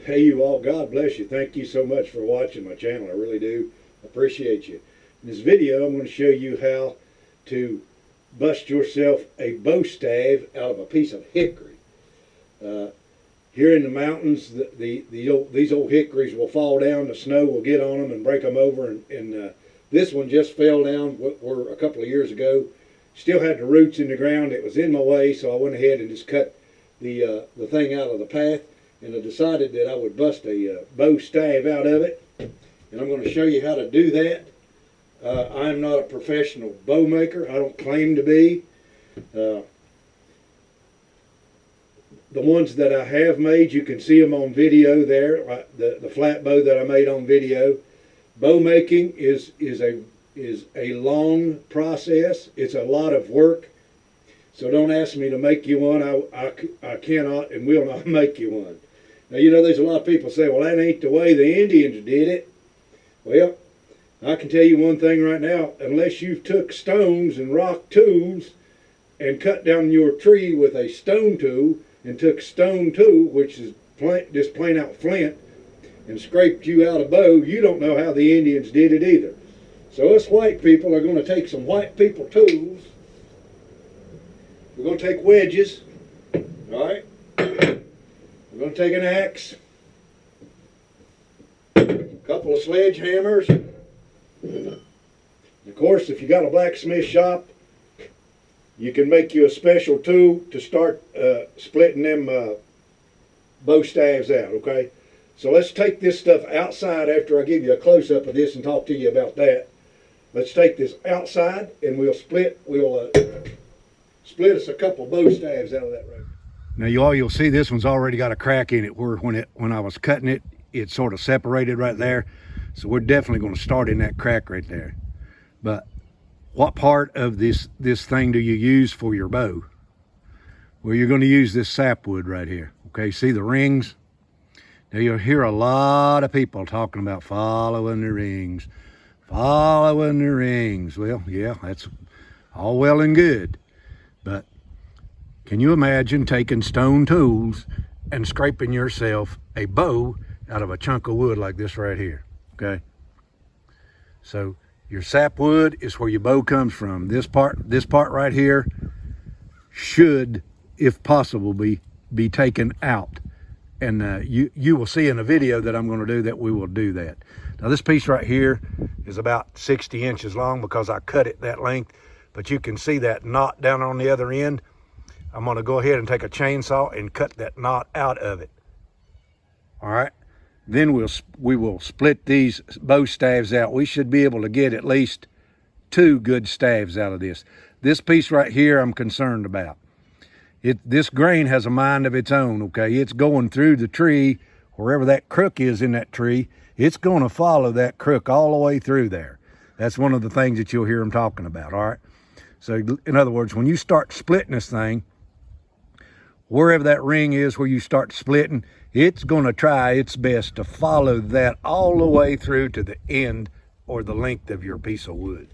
Hey, you all, God bless you. Thank you so much for watching my channel. I really do appreciate you. In this video, I'm going to show you how to bust yourself a bow stave out of a piece of hickory. Here in the mountains, these old hickories will fall down. The snow will get on them and break them over. And this one just fell down a couple of years ago. Still had the roots in the ground. It was in my way, so I went ahead and just cut the thing out of the path. And I decided that I would bust a bow stave out of it. And I'm going to show you how to do that. I'm not a professional bow maker. I don't claim to be. The ones that I have made, you can see them on video there. The flat bow that I made on video. Bow making is a long process. It's a lot of work. So don't ask me to make you one. I cannot and will not make you one. Now, you know, there's a lot of people say, well, that ain't the way the Indians did it. Well, I can tell you one thing right now. Unless you've took stones and rock tools and cut down your tree with a stone tool and took stone tool, which is just plain out flint, and scraped you out a bow, you don't know how the Indians did it either. So us white people are going to take some white people tools. We're going to take wedges, all right? We're going to take an axe, a couple of sledgehammers. And of course, if you got a blacksmith shop, you can make you a special tool to start splitting them bow staves out, okay? So let's take this stuff outside after I give you a close-up of this and talk to you about that. Let's take this outside and we'll split us a couple bow staves out of that rope. Now you'll see this one's already got a crack in it where when I was cutting it, it sort of separated right there. So we're definitely going to start in that crack right there. But what part of this thing do you use for your bow? Well, you're going to use this sapwood right here. Okay, see the rings? Now you'll hear a lot of people talking about following the rings. Following the rings. Well, yeah, that's all well and good. But can you imagine taking stone tools and scraping yourself a bow out of a chunk of wood like this right here? Okay. So your sapwood is where your bow comes from. This part right here should, if possible, be taken out. And you will see in a video that I'm going to do that we will do that. Now this piece right here is about 60 inches long because I cut it that length. But you can see that knot down on the other end. I'm going to go ahead and take a chainsaw and cut that knot out of it. All right. Then we will split these bow staves out. We should be able to get at least 2 good staves out of this. This piece right here I'm concerned about. This grain has a mind of its own, okay? It's going through the tree, wherever that crook is in that tree, it's going to follow that crook all the way through there. That's one of the things that you'll hear them talking about, all right? So in other words, when you start splitting this thing, wherever that ring is where you start splitting, it's going to try its best to follow that all the way through to the end or the length of your piece of wood.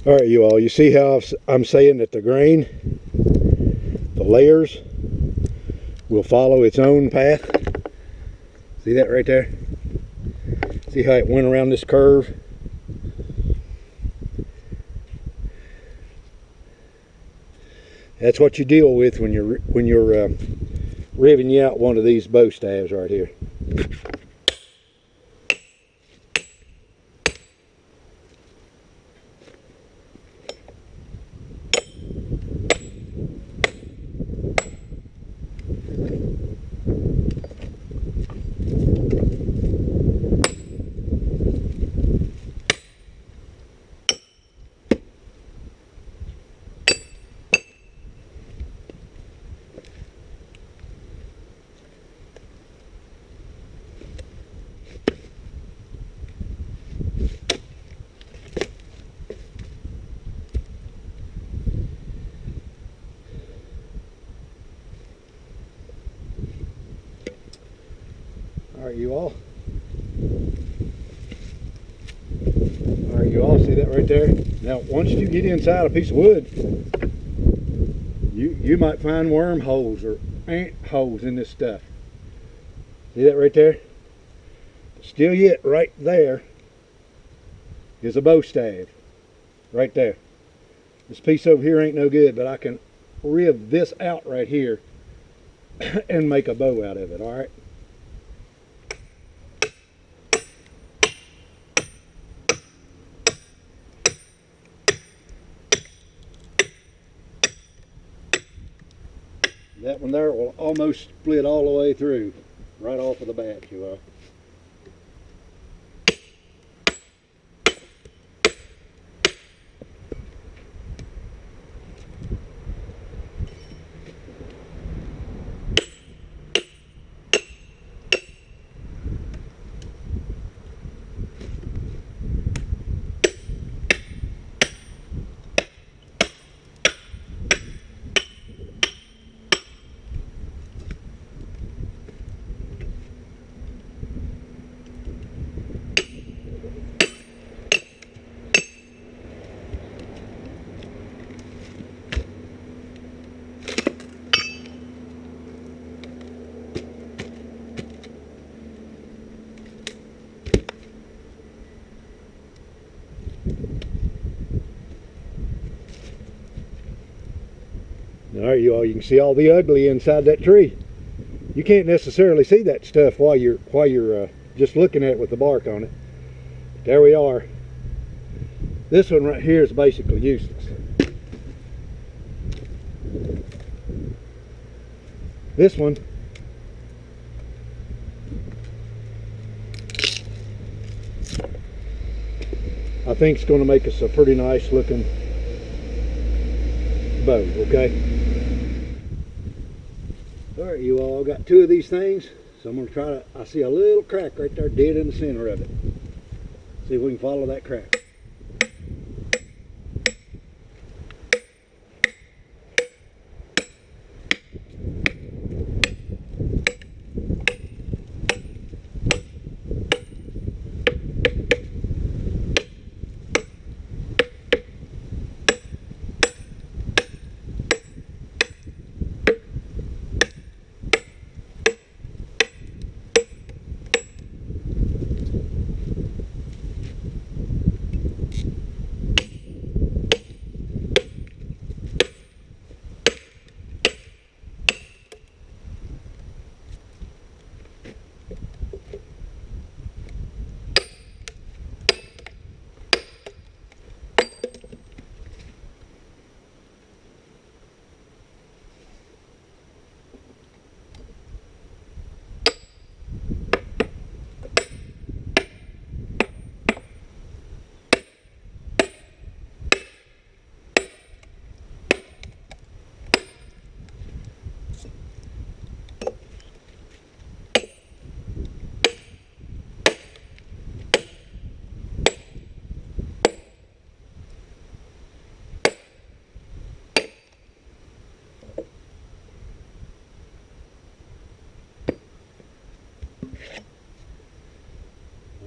All right, you all, you see how I'm saying that the grain, the layers, will follow its own path? See that right there? See how it went around this curve? That's what you deal with when you're ribbing out one of these bow staves right here. Alright, you all. Alright, you all, see that right there? Now, once you get inside a piece of wood, you might find worm holes or ant holes in this stuff. See that right there? Still yet, right there is a bow stave. Right there. This piece over here ain't no good, but I can rib this out right here and make a bow out of it, alright? That one there will almost split all the way through, right off of the bat, you are. Alright, you all, you can see all the ugly inside that tree. You can't necessarily see that stuff while you're just looking at it with the bark on it. There we are. This one right here is basically useless. This one I think is going to make us a pretty nice looking bow, okay? Alright, you all, got two of these things, so I'm going to try to, I see a little crack right there dead in the center of it. See if we can follow that crack.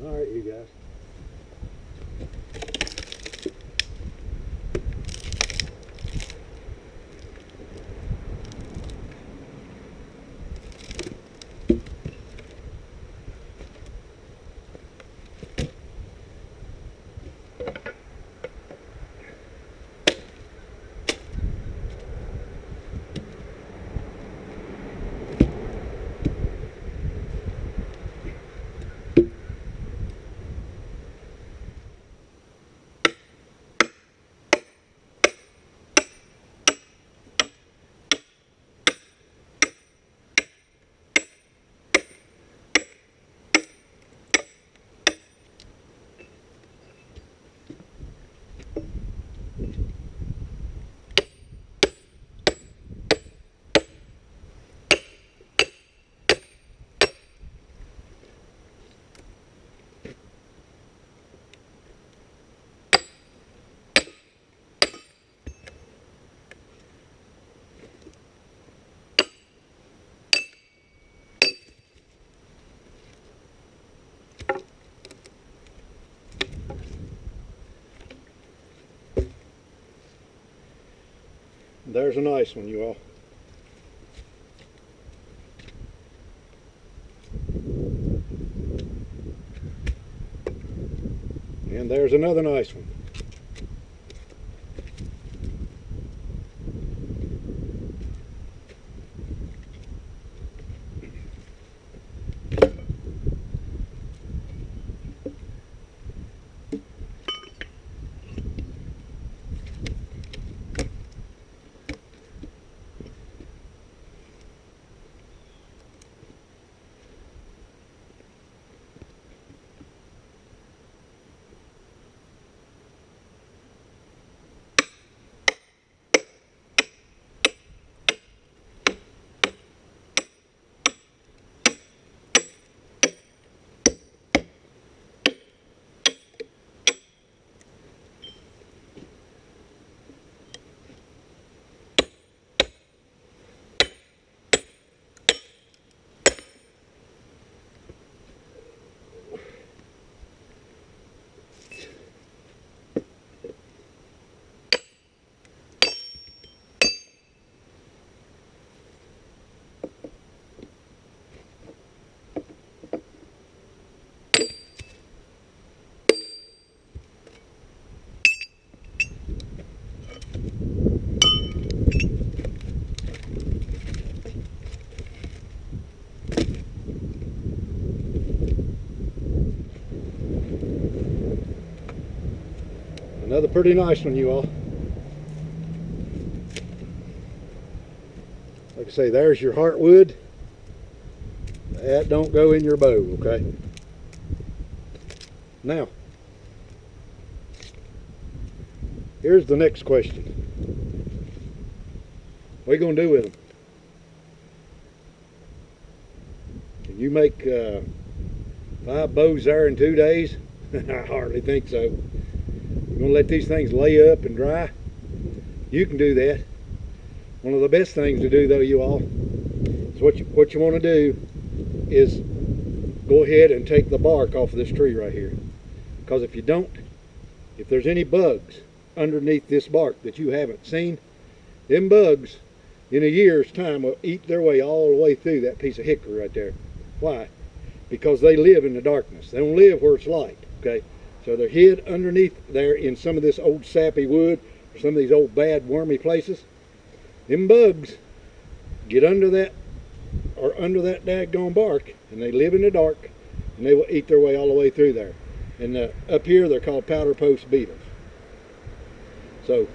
Alright, you guys. There's a nice one, you all. And there's another nice one. Another pretty nice one, you all. Like I say, there's your heartwood. That don't go in your bow, okay? Now, here's the next question. What are you going to do with them? Can you make 5 bows there in 2 days? I hardly think so. You're going to let these things lay up and dry? You can do that. One of the best things to do, though, you all, is what you want to do is go ahead and take the bark off of this tree right here. Because if you don't, if there's any bugs underneath this bark that you haven't seen, them bugs in a year's time will eat their way all the way through that piece of hickory right there. Why? Because they live in the darkness. They don't live where it's light, okay? So they're hid underneath there in some of this old sappy wood or some of these old bad wormy places. Them bugs get under that or under that daggone bark, and they live in the dark, and they will eat their way all the way through there. And up here they're called powder post beetles. So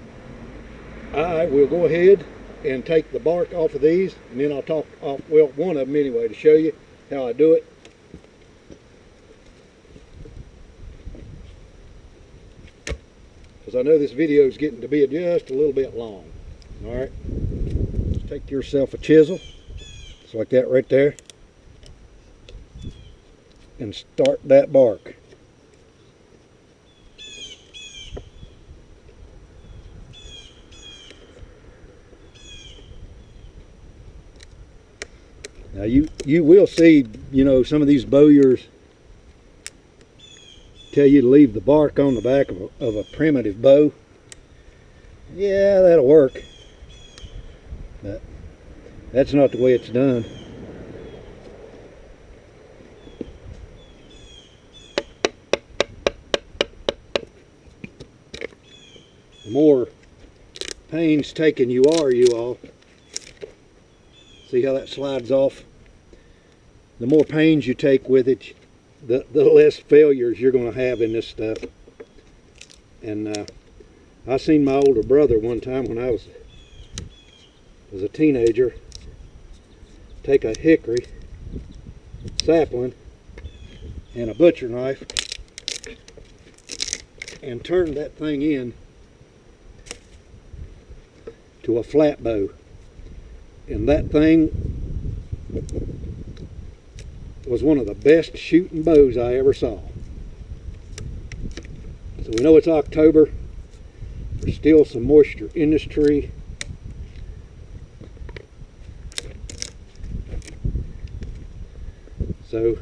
I will go ahead and take the bark off of these, and then I'll top off, well, one of them anyway, to show you how I do it. Because I know this video is getting to be just a little bit long. All right, just take yourself a chisel, just like that right there, and start that bark. Now you will see, you know, some of these bowyers tell you to leave the bark on the back of a primitive bow. Yeah, that'll work, but that's not the way it's done. The more painstaking you are, you all, see how that slides off? The more pains you take with it, the less failures you're going to have in this stuff. And I seen my older brother one time when I was a teenager take a hickory sapling and a butcher knife and turn that thing in to a flat bow. And that thing was one of the best shooting bows I ever saw. So we know it's October. There's still some moisture in this tree. So,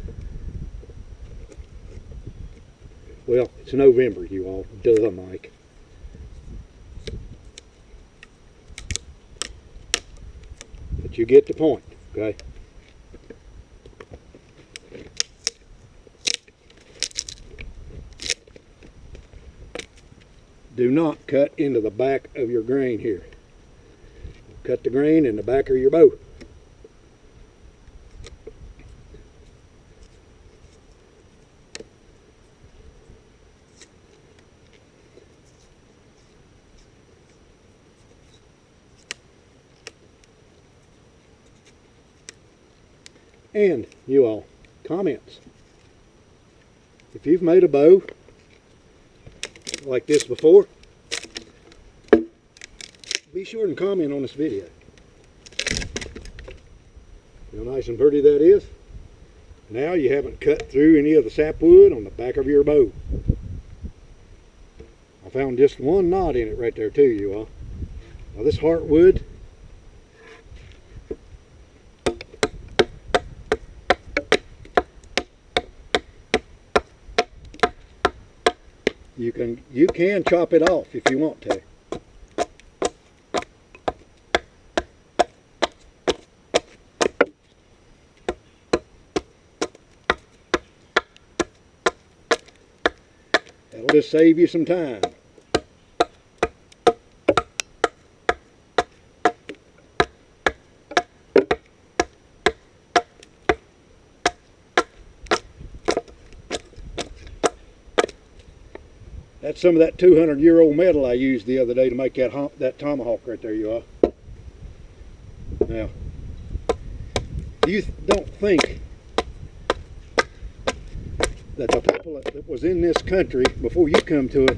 well, it's November, you all. Duh, Mike. But you get the point, okay? Do not cut into the back of your grain here. Cut the grain in the back of your bow. And you all, comments. If you've made a bow like this before, be sure and comment on this video. See how nice and pretty that is? Now you haven't cut through any of the sapwood on the back of your bow. I found just one knot in it right there too, you all. Now this heartwood, you can chop it off if you want to. That'll just save you some time. That's some of that 200-year-old metal I used the other day to make that tomahawk right there, you are. Now, you don't think that the people that was in this country before you come to it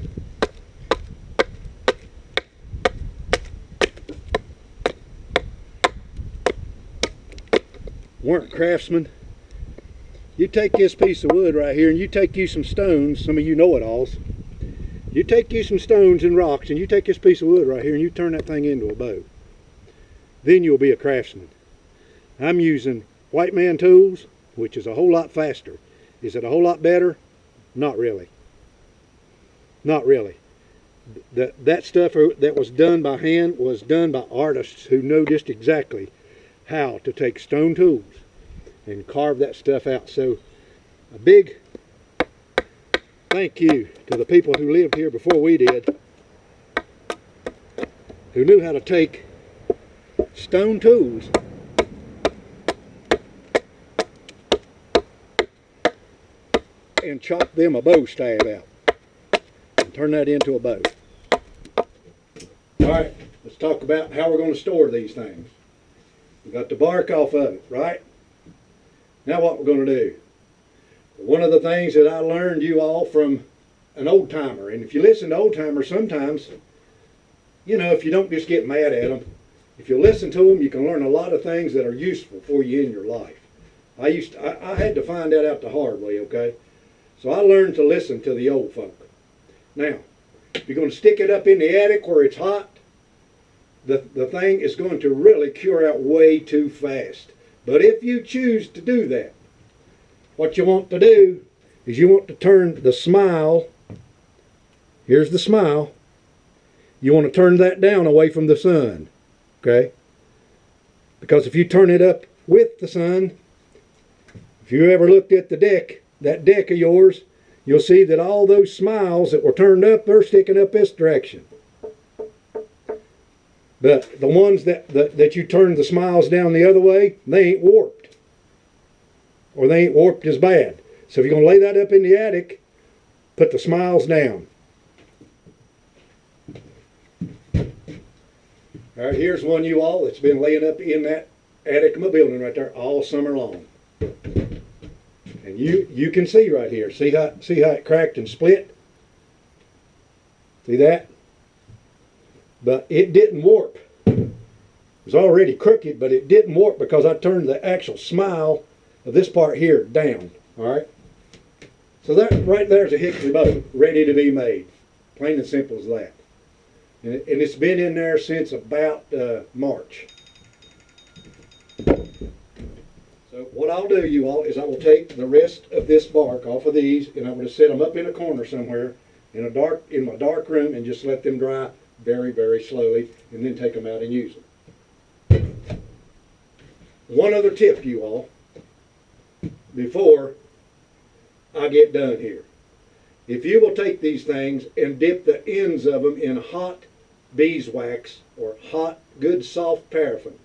weren't craftsmen? You take this piece of wood right here and you take you some stones, some of you know-it-alls. You take you some stones and rocks and you take this piece of wood right here and you turn that thing into a bow. Then you'll be a craftsman. I'm using white man tools, which is a whole lot faster. Is it a whole lot better? Not really. Not really. That stuff that was done by hand was done by artists who know just exactly how to take stone tools and carve that stuff out. So a big thank you to the people who lived here before we did, who knew how to take stone tools and chop them a bow stave out and turn that into a bow. Alright, let's talk about how we're going to store these things. We got the bark off of it, right? Now what we're going to do. One of the things that I learned, you all, from an old timer, and if you listen to old timers sometimes, you know, if you don't just get mad at them, if you listen to them, you can learn a lot of things that are useful for you in your life. I had to find that out the hard way, okay? So I learned to listen to the old folk. Now, if you're going to stick it up in the attic where it's hot, the thing is going to really cure out way too fast. But if you choose to do that, what you want to do is you want to turn the smile, here's the smile, you want to turn that down away from the sun, okay? Because if you turn it up with the sun, if you ever looked at the deck, that deck of yours, you'll see that all those smiles that were turned up, they're sticking up this direction. But the ones that you turn the smiles down the other way, they ain't warped. Or they ain't warped as bad. So if you're going to lay that up in the attic, put the smiles down. Alright, here's one, you all, that's been laying up in that attic of my building right there all summer long. And you can see right here, see how it cracked and split? See that? But it didn't warp. It was already crooked, but it didn't warp because I turned the actual smile of this part here down. Alright? So that right there's a hickory bow ready to be made. Plain and simple as that. And it's been in there since about March. So what I'll do, you all, is I will take the rest of this bark off of these and I'm going to set them up in a corner somewhere in my dark room and just let them dry very, very slowly and then take them out and use them. one other tip, you all, before I get done here. If you will take these things and dip the ends of them in hot beeswax or hot, good, soft paraffin,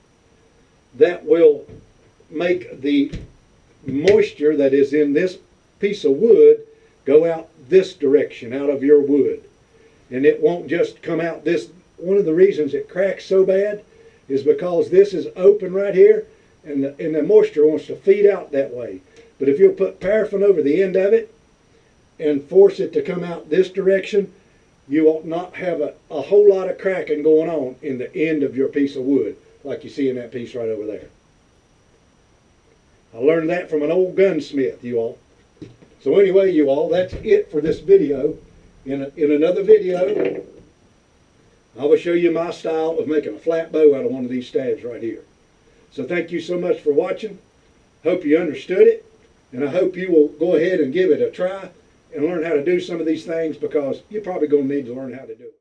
that will make the moisture that is in this piece of wood go out this direction, out of your wood. And it won't just come out this. One of the reasons it cracks so bad is because this is open right here, and the moisture wants to feed out that way. But if you'll put paraffin over the end of it and force it to come out this direction, you will not have a whole lot of cracking going on in the end of your piece of wood, like you see in that piece right over there. I learned that from an old gunsmith, you all. So anyway, you all, that's it for this video. In another video, I will show you my style of making a flat bow out of one of these staves right here. So thank you so much for watching. Hope you understood it, and I hope you will go ahead and give it a try and learn how to do some of these things, because you're probably going to need to learn how to do it.